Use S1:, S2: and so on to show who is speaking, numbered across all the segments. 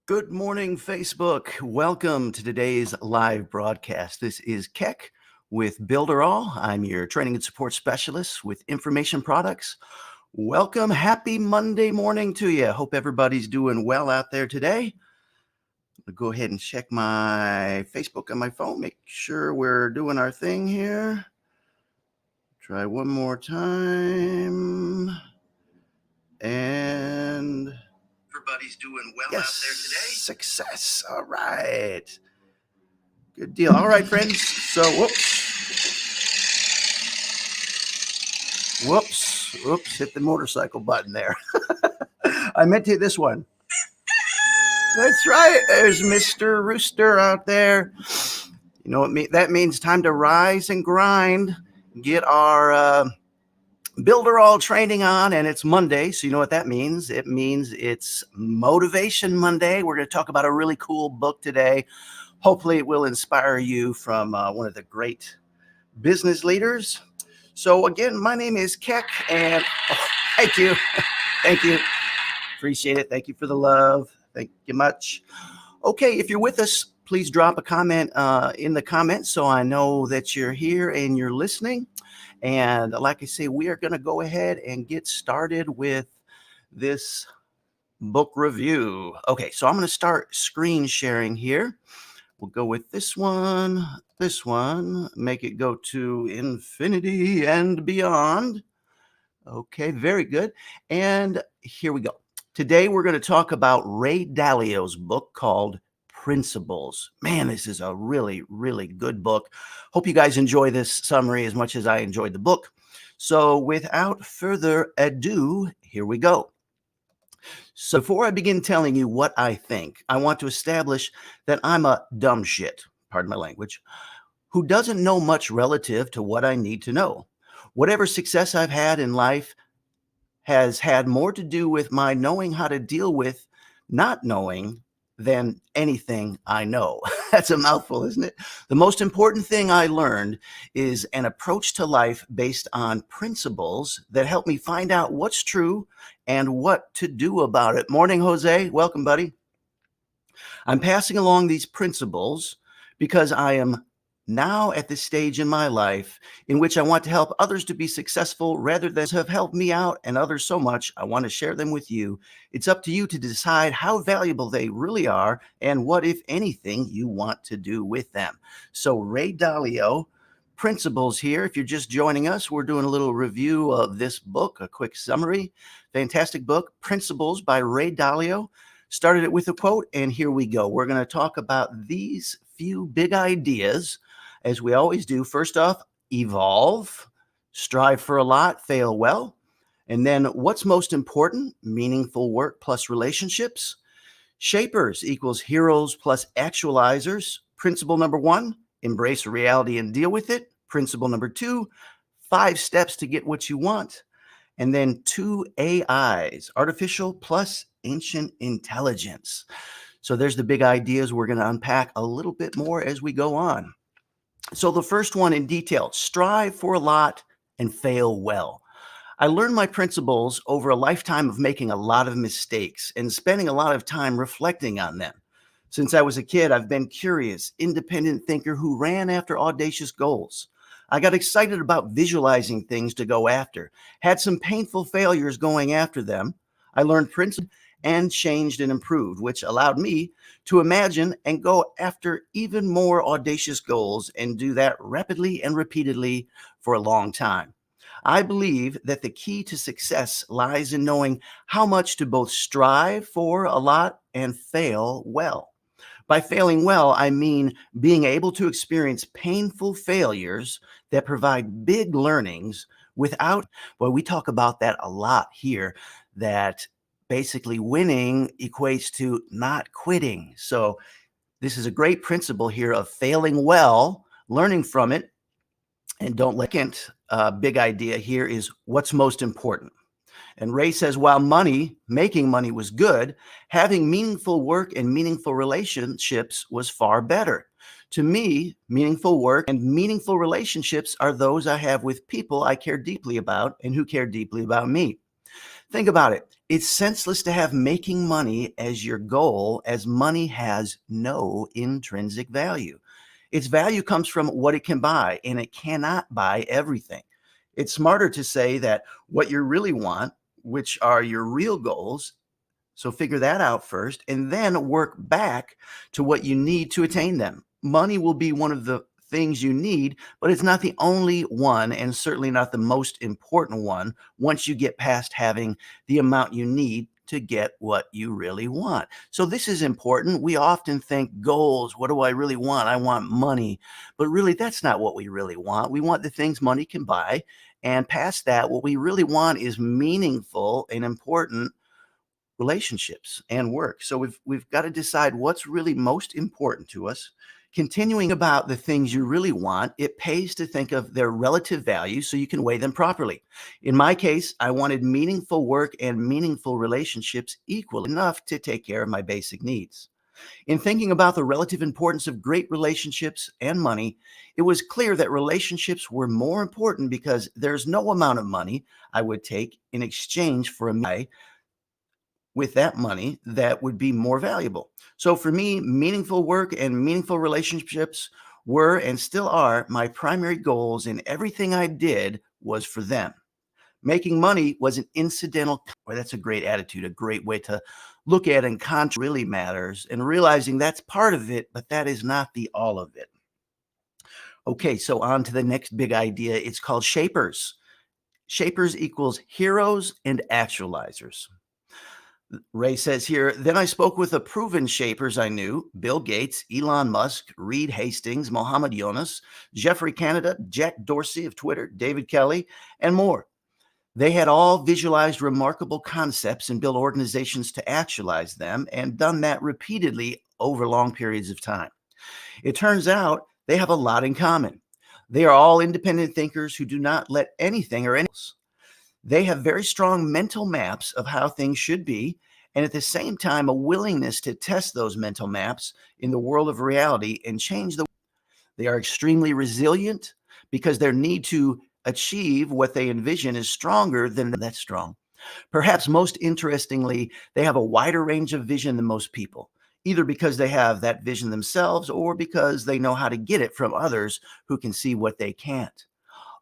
S1: Good morning, Facebook. Welcome to today's live broadcast. This is Keck with Builderall. I'm your training and support specialist with Information Products. Welcome. Happy Monday morning to you. Hope everybody's doing well out there today. I'll go ahead and check my Facebook on my phone, make sure we're doing our thing here. Try one more time. And everybody's doing well out there today. Success. All right. Good deal. All right, friends. So, whoops, hit the motorcycle button there. I meant to hit this one. That's right. There's Mr. Rooster out there. You know what that means? Time to rise and grind. Get our Builderall training on, and it's Monday, so you know what that means. It means it's Motivation Monday. We're going to talk about a really cool book today. Hopefully it will inspire you from one of the great business leaders. So again, my name is Keck, and thank you. Thank you. Appreciate it. Thank you for the love. Thank you much. Okay, if you're with us, please drop a comment in the comments so I know that you're here and you're listening. And like I say, we are going to go ahead and get started with this book review. Okay, so I'm going to start screen sharing here. We'll go with this one, make it go to infinity and beyond. Okay, very good. And here we go. Today, we're going to talk about Ray Dalio's book called Principles. Man, this is a really, really good book. Hope you guys enjoy this summary as much as I enjoyed the book. So without further ado, here we go. So before I begin telling you what I think, I want to establish that I'm a dumb shit, pardon my language, who doesn't know much relative to what I need to know. Whatever success I've had in life has had more to do with my knowing how to deal with not knowing than anything I know. That's a mouthful, isn't it? The most important thing I learned is an approach to life based on principles that help me find out what's true and what to do about it. Morning, Jose. Welcome, buddy. I'm passing along these principles because I am now at this stage in my life in which I want to help others to be successful rather than have helped me out and others so much. I want to share them with you. It's up to you to decide how valuable they really are and what, if anything, you want to do with them. So Ray Dalio, Principles here. If you're just joining us, we're doing a little review of this book, a quick summary. Fantastic book, Principles by Ray Dalio. Started it with a quote, and here we go. We're going to talk about these few big ideas, as we always do. First off, evolve, strive for a lot, fail well. And then what's most important? Meaningful work plus relationships. Shapers equals heroes plus actualizers. Principle number 1, embrace reality and deal with it. Principle number 2, 5 steps to get what you want. And then 2 AIs, artificial plus ancient intelligence. So there's the big ideas we're going to unpack a little bit more as we go on. So the first one in detail, strive for a lot and fail well. I learned my principles over a lifetime of making a lot of mistakes and spending a lot of time reflecting on them. Since I was a kid, I've been curious, independent thinker who ran after audacious goals. I got excited about visualizing things to go after, had some painful failures going after them. I learned principles and changed and improved, which allowed me to imagine and go after even more audacious goals and do that rapidly and repeatedly for a long time. I believe that the key to success lies in knowing how much to both strive for a lot and fail well. By failing well, I mean being able to experience painful failures that provide big learnings without, well, we talk about that a lot here, that basically winning equates to not quitting. So this is a great principle here of failing well, learning from it, and don't let it. Big idea here is what's most important. And Ray says, while making money was good, having meaningful work and meaningful relationships was far better. To me, meaningful work and meaningful relationships are those I have with people I care deeply about and who care deeply about me. Think about it. It's senseless to have making money as your goal, as money has no intrinsic value. Its value comes from what it can buy, and it cannot buy everything. It's smarter to say that what you really want, which are your real goals, so figure that out first and then work back to what you need to attain them. Money will be one of the things you need, but it's not the only one and certainly not the most important one once you get past having the amount you need to get what you really want. So this is important. We often think goals, what do I really want? I want money. But really that's not what we really want. We want the things money can buy, and past that what we really want is meaningful and important relationships and work. So we've got to decide what's really most important to us. Continuing about the things you really want, it pays to think of their relative value so you can weigh them properly. In my case, I wanted meaningful work and meaningful relationships equal enough to take care of my basic needs. In thinking about the relative importance of great relationships and money, it was clear that relationships were more important because there's no amount of money I would take in exchange for a with that money that would be more valuable. So for me, meaningful work and meaningful relationships were and still are my primary goals, and everything I did was for them. Making money was an incidental. Well, that's a great attitude, a great way to look at and contrast really matters, and realizing that's part of it, but that is not the all of it. Okay, so on to the next big idea. It's called shapers. Shapers equals heroes and actualizers. Ray says here, then I spoke with the proven shapers I knew: Bill Gates, Elon Musk, Reed Hastings, Mohammed Yunus, Jeffrey Canada, Jack Dorsey of Twitter, David Kelly, and more. They had all visualized remarkable concepts and built organizations to actualize them, and done that repeatedly over long periods of time. It turns out they have a lot in common. They are all independent thinkers who do not let anything or anyone else. They have very strong mental maps of how things should be, and at the same time, a willingness to test those mental maps in the world of reality and change the. They are extremely resilient because their need to achieve what they envision is stronger than that strong. Perhaps most interestingly, they have a wider range of vision than most people, either because they have that vision themselves or because they know how to get it from others who can see what they can't.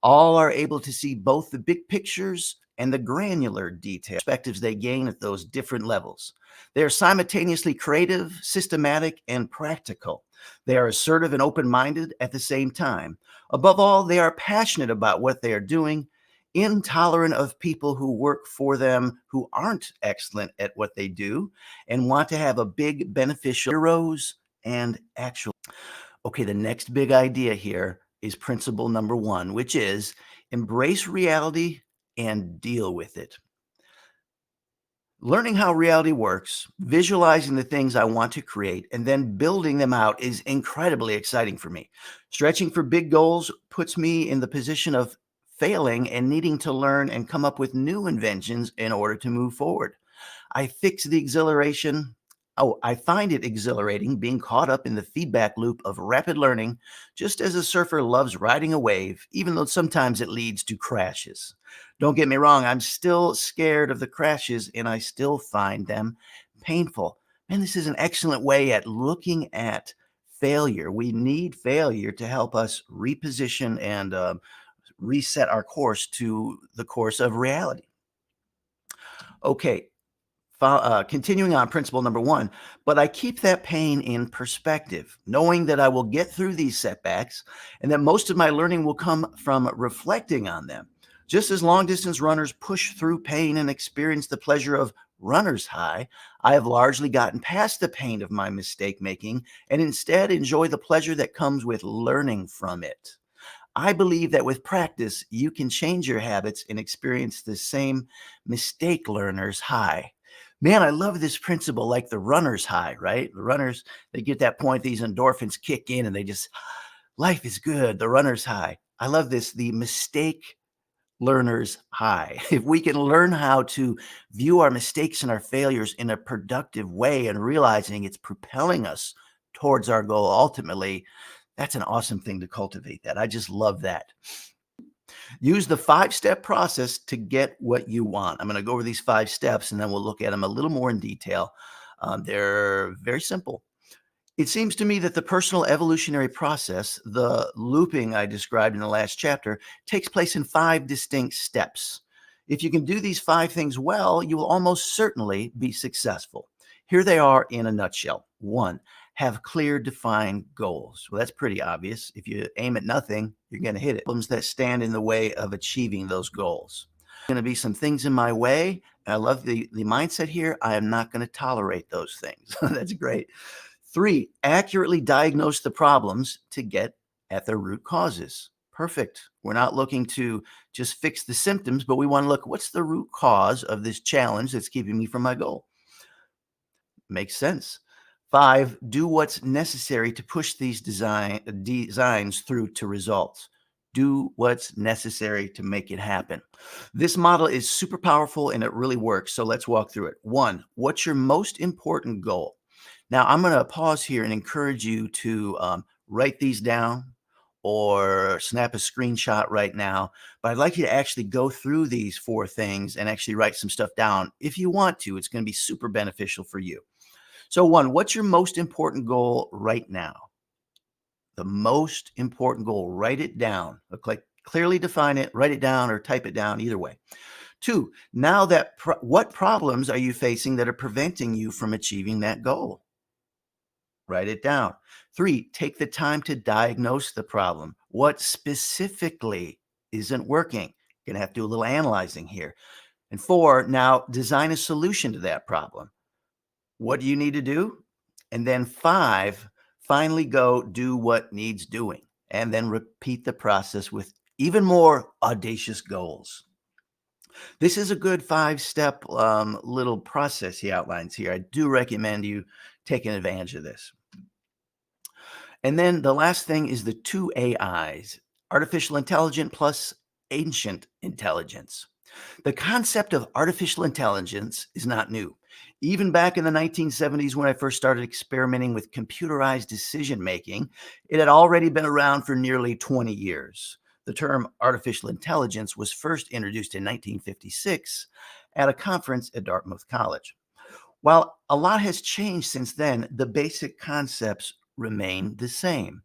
S1: All are able to see both the big pictures and the granular detail perspectives they gain at those different levels. They are simultaneously creative, systematic, and practical. They are assertive and open-minded at the same time. Above all, they are passionate about what they are doing, intolerant of people who work for them who aren't excellent at what they do, and want to have a big beneficial heroes and actual. Okay, the next big idea here is principle number one, which is embrace reality and deal with it. Learning how reality works, visualizing the things I want to create, and then building them out is incredibly exciting for me. Stretching for big goals puts me in the position of failing and needing to learn and come up with new inventions in order to move forward. I fix the exhilaration. Oh, I find it exhilarating being caught up in the feedback loop of rapid learning, just as a surfer loves riding a wave, even though sometimes it leads to crashes. Don't get me wrong, I'm still scared of the crashes and I still find them painful. Man, this is an excellent way at looking at failure. We need failure to help us reposition and reset our course to the course of reality. Okay, continuing on principle number one, but I keep that pain in perspective, knowing that I will get through these setbacks and that most of my learning will come from reflecting on them. Just as long distance runners push through pain and experience the pleasure of runner's high, I have largely gotten past the pain of my mistake making and instead enjoy the pleasure that comes with learning from it. I believe that with practice, you can change your habits and experience the same mistake learner's high. Man, I love this principle, like the runner's high, right? The runners, they get that point, these endorphins kick in and they just, life is good, the runner's high. I love this, the mistake learner's high. If we can learn how to view our mistakes and our failures in a productive way and realizing it's propelling us towards our goal ultimately, that's an awesome thing to cultivate that. I just love that. Use the 5-step process to get what you want. I'm going to go over these 5 steps and then we'll look at them a little more in detail. They're very simple. It seems to me that the personal evolutionary process, the looping I described in the last chapter, takes place in 5 distinct steps. If you can do these 5 things well, you will almost certainly be successful. Here they are in a nutshell. 1, have clear, defined goals. Well, that's pretty obvious. If you aim at nothing, you're going to hit it. Problems that stand in the way of achieving those goals. Going to be some things in my way. I love the mindset here. I am not going to tolerate those things. That's great. 3, accurately diagnose the problems to get at their root causes. Perfect. We're not looking to just fix the symptoms, but we want to look, what's the root cause of this challenge that's keeping me from my goal? Makes sense. 5, do what's necessary to push these designs through to results. Do what's necessary to make it happen. This model is super powerful and it really works. So let's walk through it. 1, what's your most important goal? Now, I'm going to pause here and encourage you to write these down or snap a screenshot right now. But I'd like you to actually go through these 4 things and actually write some stuff down. If you want to, it's going to be super beneficial for you. So 1, what's your most important goal right now? The most important goal, write it down. Clearly define it, write it down or type it down, either way. 2, now that what problems are you facing that are preventing you from achieving that goal? Write it down. 3, take the time to diagnose the problem. What specifically isn't working? You're going to have to do a little analyzing here. And 4, now design a solution to that problem. What do you need to do? And then 5, finally go do what needs doing. And then repeat the process with even more audacious goals. This is a good 5-step little process he outlines here. I do recommend you taking advantage of this. And then the last thing is the 2 AIs, artificial intelligence plus ancient intelligence. The concept of artificial intelligence is not new. Even back in the 1970s, when I first started experimenting with computerized decision making, it had already been around for nearly 20 years. The term artificial intelligence was first introduced in 1956 at a conference at Dartmouth College. While a lot has changed since then, the basic concepts remain the same.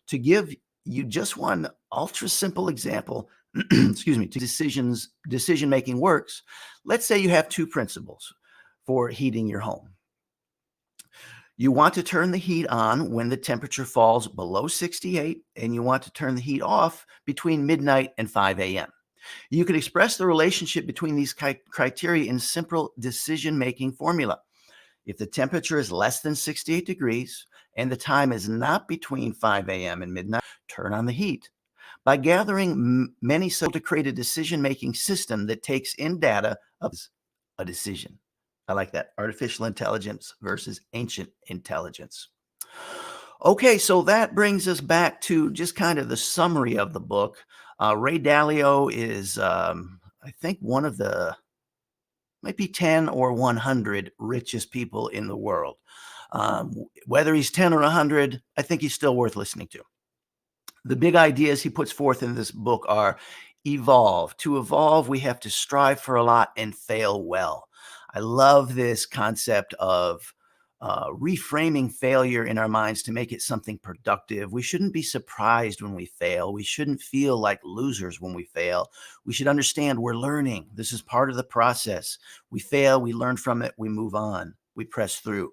S1: To give you just one ultra simple example, excuse me, to decision making works, let's say you have 2 principles for heating your home. You want to turn the heat on when the temperature falls below 68, and you want to turn the heat off between midnight and 5 a.m. You can express the relationship between these criteria in simple decision-making formula. If the temperature is less than 68 degrees and the time is not between 5 a.m. and midnight, turn on the heat. By gathering many to create a decision-making system that takes in data of a decision. I like that. Artificial intelligence versus ancient intelligence. Okay, so that brings us back to just kind of the summary of the book. Ray Dalio is, I think, one of the might be 10 or 100 richest people in the world. Whether he's 10 or 100, I think he's still worth listening to. The big ideas he puts forth in this book are evolve. To evolve, we have to strive for a lot and fail well. I love this concept of reframing failure in our minds to make it something productive. We shouldn't be surprised when we fail. We shouldn't feel like losers when we fail. We should understand we're learning. This is part of the process. We fail, we learn from it, we move on, we press through.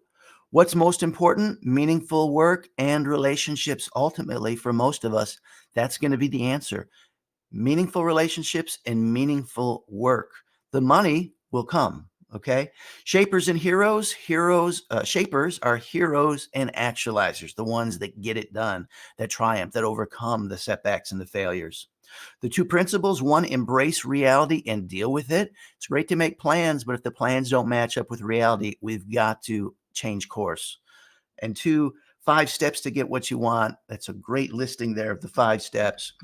S1: What's most important? Meaningful work and relationships. Ultimately, for most of us, that's going to be the answer. Meaningful relationships and meaningful work. The money will come. Okay. Shapers and heroes. Shapers are heroes and actualizers, the ones that get it done, that triumph, that overcome the setbacks and the failures. The 2 principles: 1, embrace reality and deal with it. It's great to make plans, but if the plans don't match up with reality, we've got to change course. And 2, 5 steps to get what you want. That's a great listing there of the 5 steps.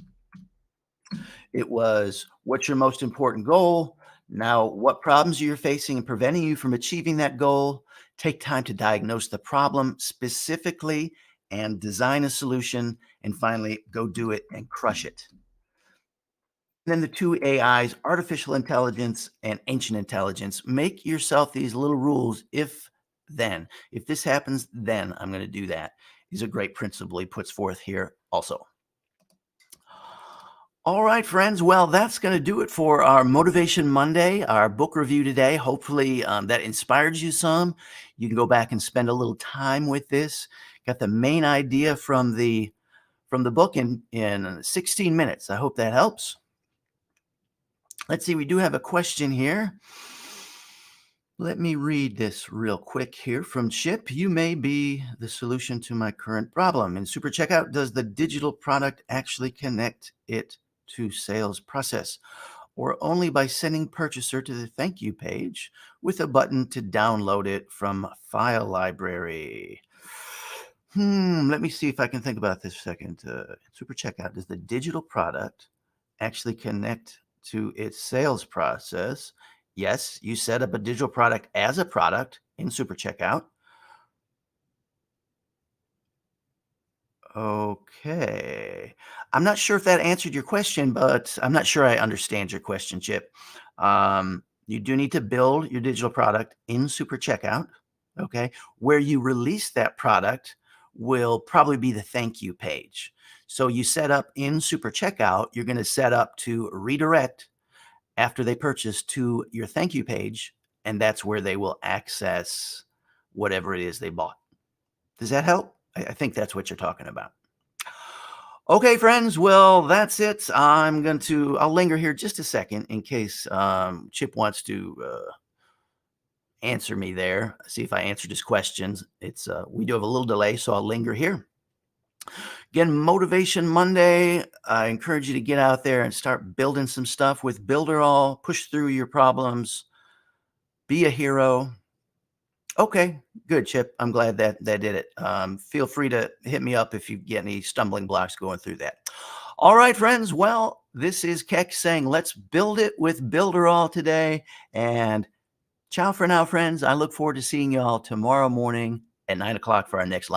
S1: It was, what's your most important goal? Now, what problems you're facing and preventing you from achieving that goal? Take time to diagnose the problem specifically and design a solution. And finally, go do it and crush it. then the two AIs, artificial intelligence and ancient intelligence. Make yourself these little rules. If this happens, then I'm going to do that. Is a great principle he puts forth here also. All right, friends. Well, that's going to do it for our Motivation Monday, our book review today. Hopefully that inspired you some. You can go back and spend a little time with this. Got the main idea from the book in 16 minutes. I hope that helps. Let's see, we do have a question here. Let me read this real quick here from Chip. You may be the solution to my current problem. In Super Checkout, does the digital product actually connect it to sales process, or only by sending purchaser to the thank you page with a button to download it from file library? Let me see if I can think about this a second. Super Checkout, does the digital product actually connect to its sales process? Yes, you set up a digital product as a product in Super Checkout. Okay. I'm not sure if that answered your question, but I'm not sure I understand your question, Chip. You do need to build your digital product in Super Checkout. Okay. Where you release that product will probably be the thank you page. So you set up in Super Checkout, you're going to set up to redirect after they purchase to your thank you page, and that's where they will access whatever it is they bought. Does that help? I think that's what you're talking about. Okay, friends. Well, that's it. I'll linger here just a second in case Chip wants to answer me there. See if I answered his questions. We do have a little delay, so I'll linger here. Again, Motivation Monday. I encourage you to get out there and start building some stuff with Builderall. Push through your problems. Be a hero. Okay, good, Chip. I'm glad that did it. Feel free to hit me up if you get any stumbling blocks going through that. All right, friends. Well, this is Keck saying let's build it with Builderall today. And ciao for now, friends. I look forward to seeing you all tomorrow morning at 9 o'clock for our next live.